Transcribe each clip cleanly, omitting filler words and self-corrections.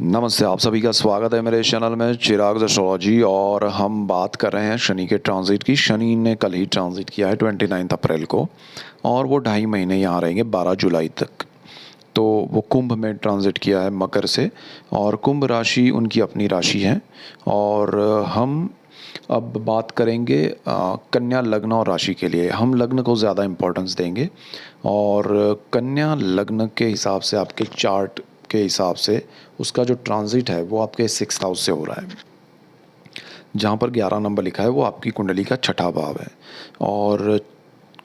नमस्ते, आप सभी का स्वागत है मेरे चैनल में चिराग एस्ट्रोलॉजी। और हम बात कर रहे हैं शनि के ट्रांजिट की। शनि ने कल ही ट्रांजिट किया है 29 अप्रैल को, और वो 2.5 महीने यहाँ रहेंगे 12 जुलाई तक। तो वो कुंभ में ट्रांजिट किया है मकर से, और कुंभ राशि उनकी अपनी राशि है। और हम अब बात करेंगे कन्या लग्न और राशि के लिए। हम लग्न को ज़्यादा इम्पोर्टेंस देंगे, और कन्या लग्न के हिसाब से आपके चार्ट के हिसाब से उसका जो ट्रांजिट है वो आपके 6th हाउस से हो रहा है। जहाँ पर 11 नंबर लिखा है वो आपकी कुंडली का छठा भाव है। और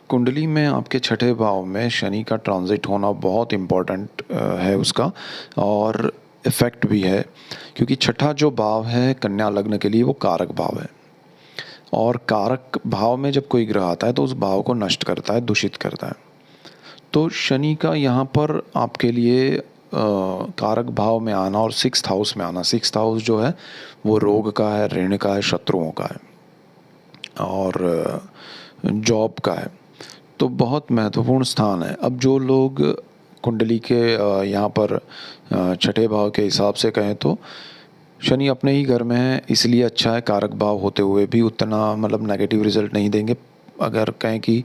कुंडली में आपके छठे भाव में शनि का ट्रांजिट होना बहुत इम्पॉर्टेंट है उसका, और इफ़ेक्ट भी है, क्योंकि छठा जो भाव है कन्या लग्न के लिए वो कारक भाव है। और कारक भाव में जब कोई ग्रह आता है तो उस भाव को नष्ट करता है, दूषित करता है। तो शनि का यहाँ पर आपके लिए कारक भाव में आना और 6th हाउस में आना, 6th हाउस जो है वो रोग का है, ऋण का है, शत्रुओं का है, और जॉब का है। तो बहुत महत्वपूर्ण स्थान है। अब जो लोग कुंडली के यहाँ पर छठे भाव के हिसाब से कहें तो शनि अपने ही घर में है, इसलिए अच्छा है। कारक भाव होते हुए भी उतना मतलब नेगेटिव रिजल्ट नहीं देंगे। अगर कहें कि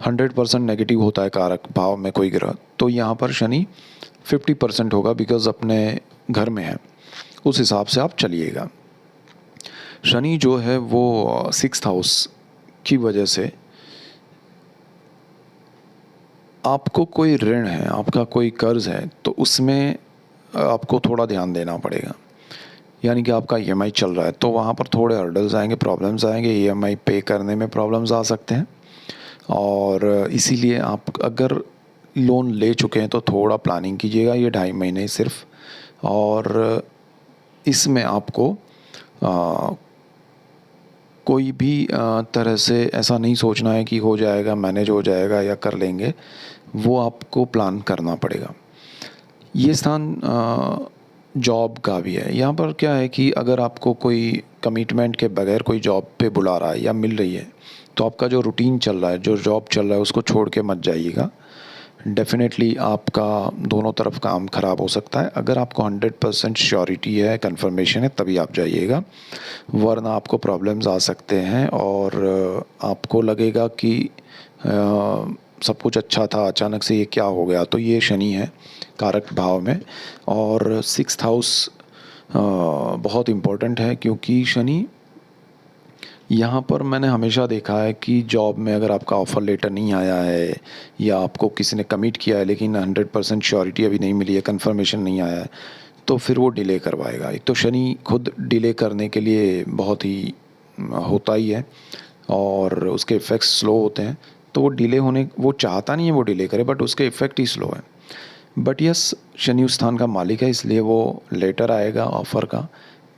100% नेगेटिव होता है कारक भाव में कोई ग्रह, तो यहाँ पर शनि 50% होगा, बिकॉज अपने घर में है। उस हिसाब से आप चलिएगा। शनि जो है वो 6th हाउस की वजह से आपको कोई ऋण है, आपका कोई कर्ज है, तो उसमें आपको थोड़ा ध्यान देना पड़ेगा। यानी कि आपका ईएमआई चल रहा है तो वहाँ पर थोड़े हर्डल्स आएंगे, प्रॉब्लम्स आएंगे, ईएमआई पे करने में प्रॉब्लम्स आ सकते हैं। और इसीलिए आप अगर लोन ले चुके हैं तो थोड़ा प्लानिंग कीजिएगा, ये 2.5 महीने सिर्फ। और इसमें आपको कोई भी तरह से ऐसा नहीं सोचना है कि हो जाएगा, मैनेज हो जाएगा या कर लेंगे। वो आपको प्लान करना पड़ेगा। ये स्थान जॉब का भी है। यहाँ पर क्या है कि अगर आपको कोई कमिटमेंट के बगैर कोई जॉब पे बुला रहा है या मिल रही है, तो आपका जो रूटीन चल रहा है, जो जॉब चल रहा है, उसको छोड़ के मत जाइएगा। डेफिनेटली आपका दोनों तरफ काम ख़राब हो सकता है। अगर आपको 100% श्योरिटी है, कंफर्मेशन है, तभी आप जाइएगा, वरना आपको प्रॉब्लम्स आ सकते हैं। और आपको लगेगा कि सब कुछ अच्छा था, अचानक से ये क्या हो गया। तो ये शनि है कारक भाव में। और 6th हाउस बहुत इम्पोर्टेंट है, क्योंकि शनि यहाँ पर मैंने हमेशा देखा है कि जॉब में अगर आपका ऑफ़र लेटर नहीं आया है, या आपको किसी ने कमिट किया है लेकिन 100% श्योरिटी अभी नहीं मिली है, कंफर्मेशन नहीं आया है, तो फिर वो डिले करवाएगा। एक तो शनि खुद डिले करने के लिए बहुत ही होता ही है, और उसके इफ़ेक्ट्स स्लो होते हैं। तो वो डिले होने, वो चाहता नहीं है वो डिले करे, बट उसके इफ़ेक्ट ही स्लो है। बट यस, शनि उस स्थान का मालिक है, इसलिए वो लेटर आएगा ऑफ़र का।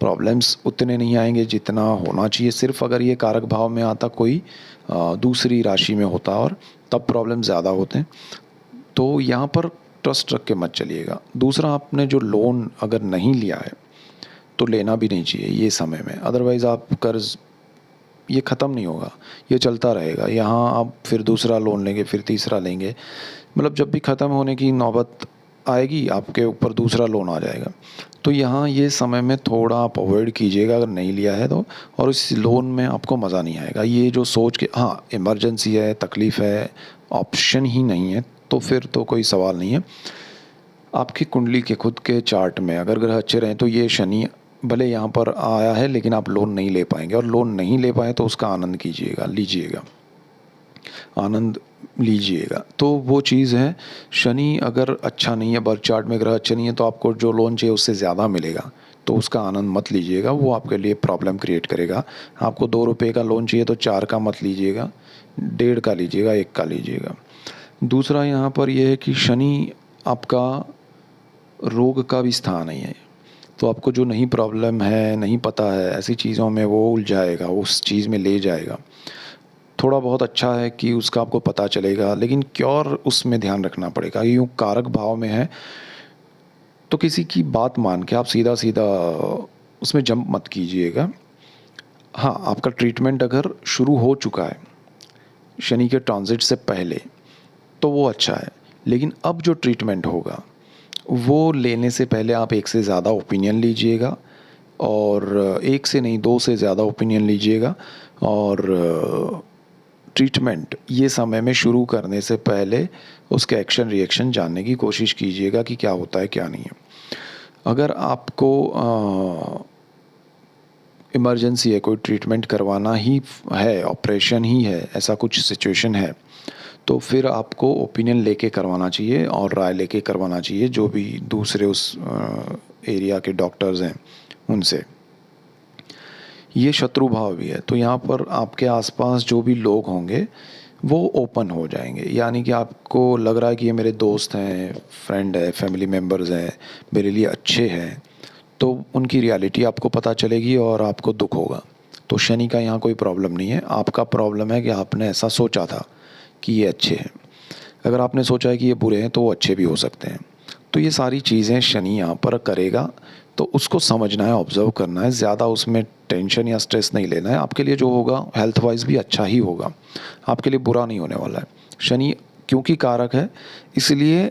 प्रॉब्लम्स उतने नहीं आएंगे जितना होना चाहिए। सिर्फ अगर ये कारक भाव में आता, कोई दूसरी राशि में होता, और तब प्रॉब्लम ज़्यादा होते हैं। तो यहाँ पर ट्रस्ट रख के मत चलिएगा। दूसरा, आपने जो लोन अगर नहीं लिया है तो लेना भी नहीं चाहिए ये समय में। अदरवाइज़ आप कर्ज़, ये ख़त्म नहीं होगा, ये चलता रहेगा। यहाँ आप फिर दूसरा लोन लेंगे, फिर तीसरा लेंगे, मतलब जब भी ख़त्म होने की नौबत आएगी आपके ऊपर दूसरा लोन आ जाएगा। तो यहाँ ये समय में थोड़ा आप अवॉइड कीजिएगा अगर नहीं लिया है तो। और इस लोन में आपको मज़ा नहीं आएगा। ये जो सोच के, हाँ इमरजेंसी है, तकलीफ़ है, ऑप्शन ही नहीं है, तो फिर तो कोई सवाल नहीं है। आपकी कुंडली के खुद के चार्ट में अगर ग्रह अच्छे रहें तो ये शनि भले यहाँ पर आया है, लेकिन आप लोन नहीं ले पाएंगे। और लोन नहीं ले पाए तो उसका आनंद कीजिएगा, लीजिएगा, आनंद लीजिएगा। तो वो चीज़ है। शनि अगर अच्छा नहीं है, बर्थ चार्ट में ग्रह अच्छे नहीं है, तो आपको जो लोन चाहिए उससे ज़्यादा मिलेगा, तो उसका आनंद मत लीजिएगा। वो आपके लिए प्रॉब्लम क्रिएट करेगा। आपको 2 रुपये का लोन चाहिए तो 4 का मत लीजिएगा, 1.5 का लीजिएगा, 1 का लीजिएगा। दूसरा, यहाँ पर यह है कि शनि आपका रोग का भी स्थान है। तो आपको जो नहीं प्रॉब्लम है, नहीं पता है, ऐसी चीज़ों में वो उलझाएगा, उस चीज़ में ले जाएगा। थोड़ा बहुत अच्छा है कि उसका आपको पता चलेगा, लेकिन क्योर उसमें ध्यान रखना पड़ेगा। यूँ कारक भाव में है तो किसी की बात मान के आप सीधा सीधा उसमें जंप मत कीजिएगा। हाँ, आपका ट्रीटमेंट अगर शुरू हो चुका है शनि के ट्रांजिट से पहले तो वो अच्छा है, लेकिन अब जो ट्रीटमेंट होगा वो लेने से पहले आप एक से ज़्यादा ओपिनियन लीजिएगा, और एक से नहीं, दो से ज़्यादा ओपिनियन लीजिएगा। और ट्रीटमेंट ये समय में शुरू करने से पहले उसके एक्शन रिएक्शन जानने की कोशिश कीजिएगा कि क्या होता है क्या नहीं है। अगर आपको इमरजेंसी है, कोई ट्रीटमेंट करवाना ही है, ऑपरेशन ही है, ऐसा कुछ सिचुएशन है, तो फिर आपको ओपिनियन लेके करवाना चाहिए और राय लेके करवाना चाहिए जो भी दूसरे उस एरिया के डॉक्टर्स हैं उनसे। ये शत्रु भाव भी है, तो यहाँ पर आपके आसपास जो भी लोग होंगे वो ओपन हो जाएंगे, यानी कि आपको लग रहा है कि ये मेरे दोस्त हैं, फ्रेंड है, फैमिली मेम्बर्स हैं, मेरे लिए अच्छे हैं, तो उनकी रियलिटी आपको पता चलेगी और आपको दुख होगा। तो शनि का यहाँ कोई प्रॉब्लम नहीं है, आपका प्रॉब्लम है कि आपने ऐसा सोचा था कि ये अच्छे हैं। अगर आपने सोचा है कि ये बुरे हैं तो वो अच्छे भी हो सकते हैं। तो ये सारी चीज़ें शनि यहाँ पर करेगा, तो उसको समझना है, ऑब्ज़र्व करना है, ज़्यादा उसमें टेंशन या स्ट्रेस नहीं लेना है। आपके लिए जो होगा हेल्थ वाइज भी अच्छा ही होगा, आपके लिए बुरा नहीं होने वाला है। शनि क्योंकि कारक है, इसलिए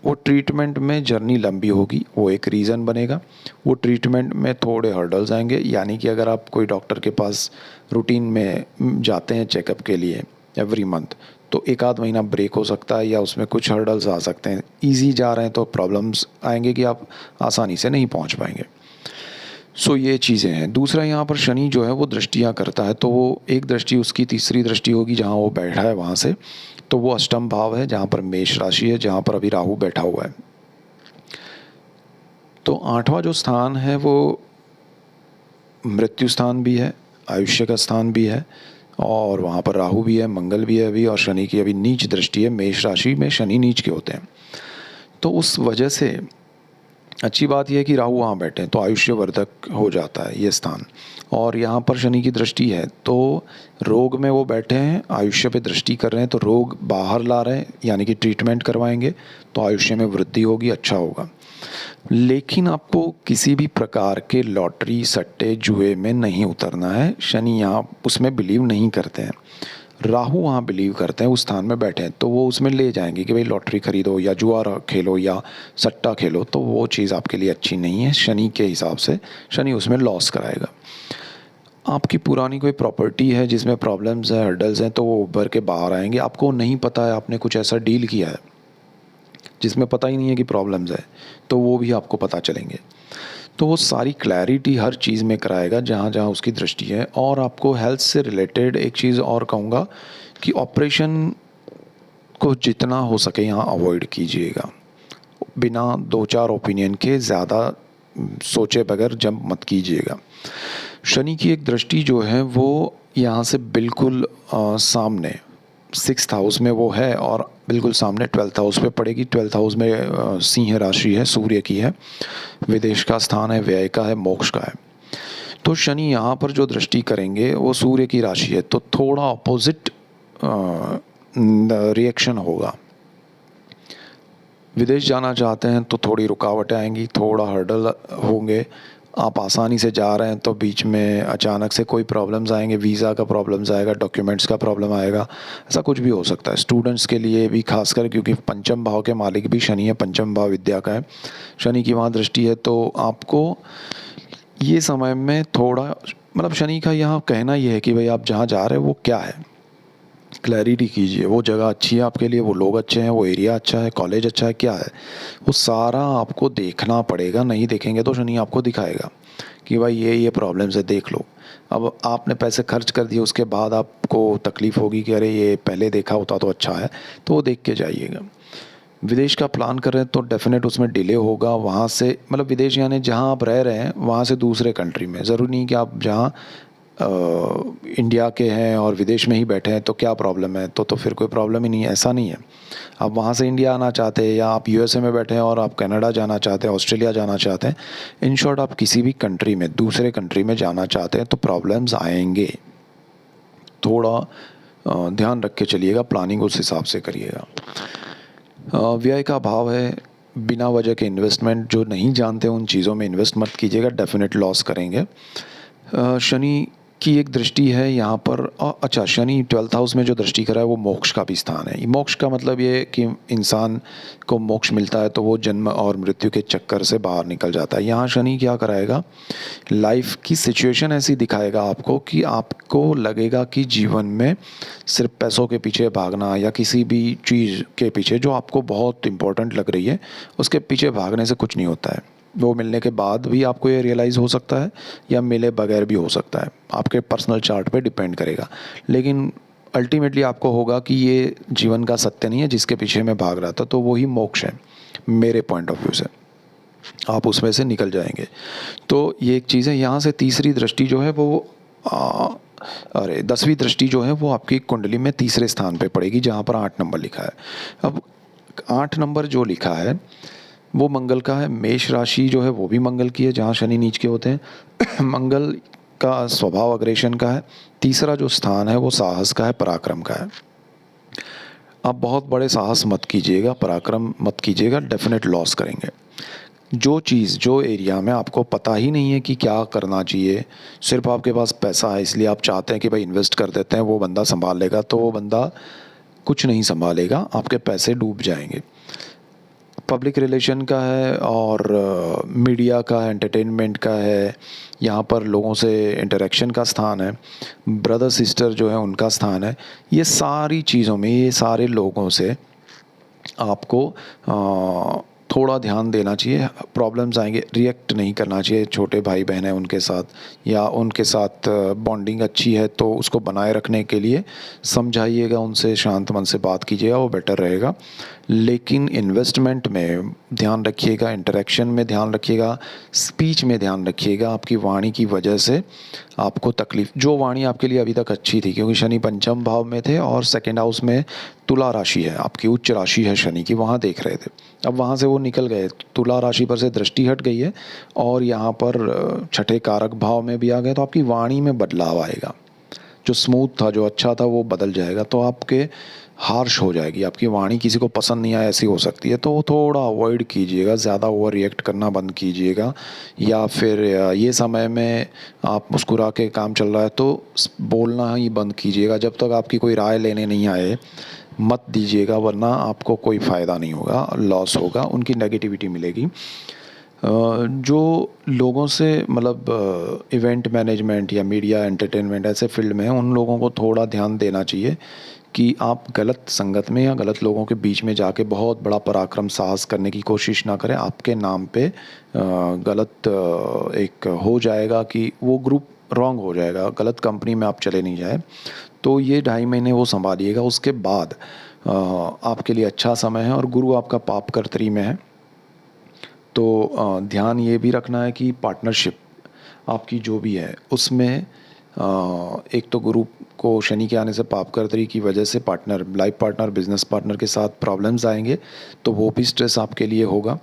वो ट्रीटमेंट में जर्नी लंबी होगी, वो एक रीज़न बनेगा। वो ट्रीटमेंट में थोड़े हर्डल्स आएंगे, यानी कि अगर आप कोई डॉक्टर के पास रूटीन में जाते हैं चेकअप के लिए एवरी मंथ, तो एक आध महीना ब्रेक हो सकता है या उसमें कुछ हर्डल्स आ सकते हैं। ईज़ी जा रहे हैं तो प्रॉब्लम्स आएंगे कि आप आसानी से नहीं पहुंच पाएंगे। सो ये चीज़ें हैं। दूसरा, यहाँ पर शनि जो है वो दृष्टियाँ करता है, तो वो एक दृष्टि उसकी तीसरी दृष्टि होगी जहाँ वो बैठा है वहाँ से, तो वो अष्टम भाव है जहाँ पर मेष राशि है, जहाँ पर अभी राहु बैठा हुआ है। तो 8वां जो स्थान है वो मृत्यु स्थान भी है, आयुष्य का स्थान भी है, और वहाँ पर राहु भी है, मंगल भी है अभी, और शनि की अभी नीच दृष्टि है। मेष राशि में शनि नीच के होते हैं, तो उस वजह से अच्छी बात यह है कि राहु वहाँ बैठे हैं तो आयुष्यवर्धक हो जाता है ये स्थान। और यहाँ पर शनि की दृष्टि है, तो रोग में वो बैठे हैं, आयुष्य पे दृष्टि कर रहे हैं, तो रोग बाहर ला रहे हैं, यानी कि ट्रीटमेंट करवाएंगे तो आयुष्य में वृद्धि होगी, अच्छा होगा। लेकिन आपको किसी भी प्रकार के लॉटरी, सट्टे, जुए में नहीं उतरना है। शनि यहाँ उसमें बिलीव नहीं करते हैं, राहु वहाँ बिलीव करते हैं, उस स्थान में बैठे हैं, तो वो उसमें ले जाएंगे कि भाई लॉटरी खरीदो या जुआ खेलो या सट्टा खेलो, तो वो चीज़ आपके लिए अच्छी नहीं है। शनि के हिसाब से शनि उसमें लॉस कराएगा। आपकी पुरानी कोई प्रॉपर्टी है जिसमें प्रॉब्लम्स हैं, हर्डल्स हैं, तो वो उभर के बाहर आएंगे। आपको नहीं पता है, आपने कुछ ऐसा डील किया है जिसमें पता ही नहीं है कि प्रॉब्लम्स है, तो वो भी आपको पता चलेंगे। तो वो सारी क्लैरिटी हर चीज़ में कराएगा जहाँ जहाँ उसकी दृष्टि है। और आपको हेल्थ से रिलेटेड एक चीज़ और कहूँगा कि ऑपरेशन को जितना हो सके यहाँ अवॉइड कीजिएगा। बिना 2-4 ओपिनियन के ज़्यादा सोचे बगैर जंप मत कीजिएगा। शनि की एक दृष्टि जो है वो यहाँ से बिल्कुल सामने 6th हाउस में वो है, और बिल्कुल सामने 12th हाउस पे पड़ेगी। 12th हाउस में सिंह राशि है, सूर्य की है, विदेश का स्थान है, व्यय का है, मोक्ष का है। तो शनि यहाँ पर जो दृष्टि करेंगे वो सूर्य की राशि है, तो थोड़ा अपोजिट रिएक्शन होगा। विदेश जाना चाहते हैं तो थोड़ी रुकावटें आएंगी, थोड़ा हर्डल होंगे। आप आसानी से जा रहे हैं तो बीच में अचानक से कोई प्रॉब्लम्स आएंगे, वीज़ा का प्रॉब्लम्स आएगा, डॉक्यूमेंट्स का प्रॉब्लम आएगा, ऐसा कुछ भी हो सकता है। स्टूडेंट्स के लिए भी खासकर, क्योंकि पंचम भाव के मालिक भी शनि है, पंचम भाव विद्या का है, शनि की वहाँ दृष्टि है, तो आपको ये समय में थोड़ा, मतलब शनि का यहाँ कहना ये है कि भाई आप जहाँ जा रहे हो वो क्या है, क्लैरिटी कीजिए। वो जगह अच्छी है आपके लिए, वो लोग अच्छे हैं, वो एरिया अच्छा है, कॉलेज अच्छा है, क्या है, वो सारा आपको देखना पड़ेगा। नहीं देखेंगे तो शनि आपको दिखाएगा कि भाई ये प्रॉब्लम्स है, देख लो। अब आपने पैसे खर्च कर दिए, उसके बाद आपको तकलीफ़ होगी कि अरे ये पहले देखा होता तो अच्छा है, तो वो देख के जाइएगा। विदेश का प्लान कर रहे हैं तो डेफिनेट उसमें डिले होगा। वहाँ से, मतलब विदेश यानी जहाँ आप रह रहे हैं वहाँ से दूसरे कंट्री में, ज़रूरी नहीं कि आप जहाँ इंडिया के हैं और विदेश में ही बैठे हैं तो क्या प्रॉब्लम है, तो फिर कोई प्रॉब्लम ही नहीं है, ऐसा नहीं है। आप वहाँ से इंडिया आना चाहते हैं, या आप यूएसए में बैठे हैं और आप कनाडा जाना चाहते हैं, ऑस्ट्रेलिया जाना चाहते हैं, इन शॉर्ट आप किसी भी कंट्री में, दूसरे कंट्री में जाना चाहते हैं तो प्रॉब्लम्स आएंगे। थोड़ा ध्यान रख के चलिएगा, प्लानिंग उस हिसाब से करिएगा। व्यय का भाव है, बिना वजह के इन्वेस्टमेंट, जो नहीं जानते उन चीज़ों में इन्वेस्ट मत कीजिएगा, डेफिनेट लॉस करेंगे। शनि की एक दृष्टि है यहाँ पर। अच्छा, शनि 12th हाउस में जो दृष्टि कर रहा है वो मोक्ष का भी स्थान है। मोक्ष का मतलब ये कि इंसान को मोक्ष मिलता है तो वो जन्म और मृत्यु के चक्कर से बाहर निकल जाता है। यहाँ शनि क्या कराएगा, लाइफ की सिचुएशन ऐसी दिखाएगा आपको कि आपको लगेगा कि जीवन में सिर्फ पैसों के पीछे भागना या किसी भी चीज़ के पीछे जो आपको बहुत इम्पोर्टेंट लग रही है उसके पीछे भागने से कुछ नहीं होता है। वो मिलने के बाद भी आपको ये रियलाइज़ हो सकता है या मिले बगैर भी हो सकता है, आपके पर्सनल चार्ट पे डिपेंड करेगा। लेकिन अल्टीमेटली आपको होगा कि ये जीवन का सत्य नहीं है जिसके पीछे मैं भाग रहा था, तो वही मोक्ष है मेरे पॉइंट ऑफ व्यू से। आप उसमें से निकल जाएंगे। तो ये एक चीज़ है। यहाँ से तीसरी दृष्टि जो है वो 10वीं दृष्टि जो है वो आपकी कुंडली में तीसरे स्थान पे पड़ेगी जहाँ पर 8 नंबर लिखा है। अब 8 नंबर जो लिखा है वो मंगल का है। मेष राशि जो है वो भी मंगल की है जहाँ शनि नीच के होते हैं। मंगल का स्वभाव अग्रेशन का है। तीसरा जो स्थान है वो साहस का है, पराक्रम का है। आप बहुत बड़े साहस मत कीजिएगा, पराक्रम मत कीजिएगा, डेफिनेट लॉस करेंगे। जो चीज़ जो एरिया में आपको पता ही नहीं है कि क्या करना चाहिए, सिर्फ आपके पास पैसा है इसलिए आप चाहते हैं कि भाई इन्वेस्ट कर देते हैं, वो बंदा संभाल लेगा, तो वो बंदा कुछ नहीं संभालेगा, आपके पैसे डूब जाएंगे। पब्लिक रिलेशन का है और मीडिया का है, एंटरटेनमेंट का है, यहाँ पर लोगों से इंटरेक्शन का स्थान है, ब्रदर सिस्टर जो है उनका स्थान है। ये सारी चीज़ों में, ये सारे लोगों से आपको थोड़ा ध्यान देना चाहिए। प्रॉब्लम्स आएंगे, रिएक्ट नहीं करना चाहिए। छोटे भाई बहन हैं उनके साथ या उनके साथ बॉन्डिंग अच्छी है तो उसको बनाए रखने के लिए समझाइएगा, उनसे शांत मन से बात कीजिएगा, वो बेटर रहेगा। लेकिन इन्वेस्टमेंट में ध्यान रखिएगा, इंटरेक्शन में ध्यान रखिएगा, स्पीच में ध्यान रखिएगा। आपकी वाणी की वजह से आपको तकलीफ, जो वाणी आपके लिए अभी तक अच्छी थी क्योंकि शनि पंचम भाव में थे और सेकेंड हाउस में तुला राशि है, आपकी उच्च राशि है शनि की, वहाँ देख रहे थे। अब वहाँ से वो निकल गए, तुला राशि पर से दृष्टि हट गई है और यहाँ पर छठे कारक भाव में भी आ गए, तो आपकी वाणी में बदलाव आएगा। जो स्मूथ था, जो अच्छा था, वो बदल जाएगा। तो आपके हार्श हो जाएगी, आपकी वाणी किसी को पसंद नहीं आए ऐसी हो सकती है। तो वो थोड़ा अवॉइड कीजिएगा, ज़्यादा ओवर रिएक्ट करना बंद कीजिएगा। या फिर ये समय में आप मुस्कुरा के काम चल रहा है तो बोलना ही बंद कीजिएगा। जब तक आपकी कोई राय लेने नहीं आए मत दीजिएगा, वरना आपको कोई फ़ायदा नहीं होगा, लॉस होगा, उनकी नेगेटिविटी मिलेगी। जो लोगों से मतलब इवेंट मैनेजमेंट या मीडिया एंटरटेनमेंट ऐसे फील्ड में हैं, उन लोगों को थोड़ा ध्यान देना चाहिए कि आप गलत संगत में या गलत लोगों के बीच में जाके बहुत बड़ा पराक्रम साहस करने की कोशिश ना करें। आपके नाम पे गलत एक हो जाएगा कि वो ग्रुप रॉन्ग हो जाएगा, गलत कंपनी में आप चले नहीं जाए। तो ये 2.5 महीने वो संभालिएगा। उसके बाद आपके लिए अच्छा समय है और गुरु आपका पाप कर्तरी में है। तो ध्यान ये भी रखना है कि पार्टनरशिप आपकी जो भी है उसमें एक तो गुरु को शनि के आने से पाप कर्तरी की वजह से partner, life partner, business partner के साथ प्रॉब्लम्स आएंगे, तो वो भी स्ट्रेस आपके लिए होगा।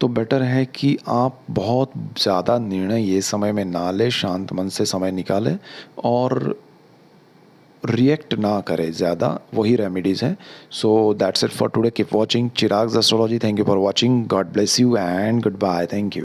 तो बेटर है कि आप बहुत ज़्यादा निर्णय ये समय में ना लें, शांत मन से समय निकालें और रिएक्ट ना करें ज़्यादा, वही रेमेडीज़ हैं। So that's it for today. Keep watching Chirag's astrology. Thank you for watching. God bless you and goodbye. Thank you.